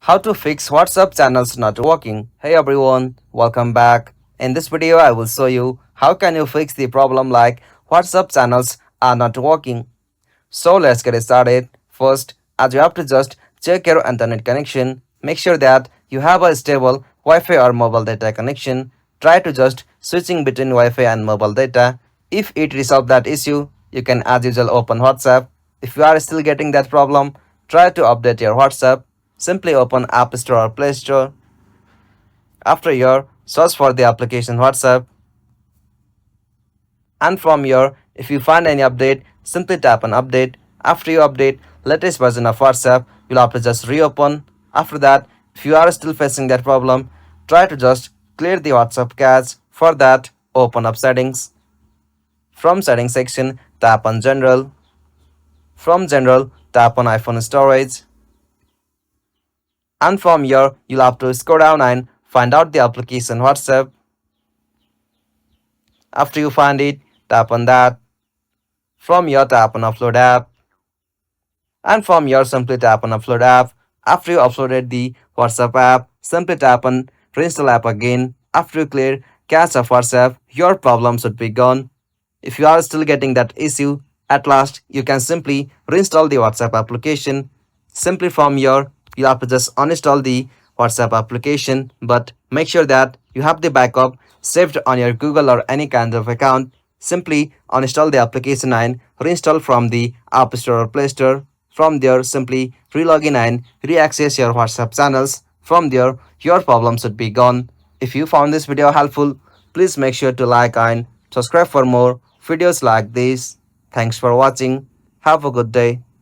How to fix WhatsApp channels not working. Hey everyone, welcome back. In this video I will show you how can you fix the problem like WhatsApp channels are not working. So let's get started. First, as you have to just check your internet connection, make sure that you have a stable Wi-Fi or mobile data connection. Try to just switching between Wi-Fi and mobile data. If it resolves that issue, you can as usual open WhatsApp. If you are still getting that problem, try to update your WhatsApp. Simply open App Store or Play Store. After your search for the application WhatsApp, and from here, if you find any update, simply tap on update. After you update latest version of WhatsApp, you'll have to just reopen. After that, if you are still facing that problem, try to just clear the WhatsApp cache. For that, open up settings. From settings section, tap on general. From general, tap on iPhone storage. And from here, you'll have to scroll down and find out the application WhatsApp. After you find it, tap on that. From here, tap on upload app. And from here, simply tap on upload app. After you uploaded the WhatsApp app, simply tap on reinstall app again. After you clear cache of WhatsApp, your problem should be gone. If you are still getting that issue, at last you can simply reinstall the WhatsApp application. Simply from here, you have to just uninstall the WhatsApp application, but make sure that you have the backup saved on your Google or any kind of account. Simply uninstall the application and reinstall from the App Store or Play Store. From there, simply re-login and re-access your WhatsApp channels. From there, your problem should be gone. If you found this video helpful, please make sure to like and subscribe for more videos like this. Thanks for watching. Have a good day.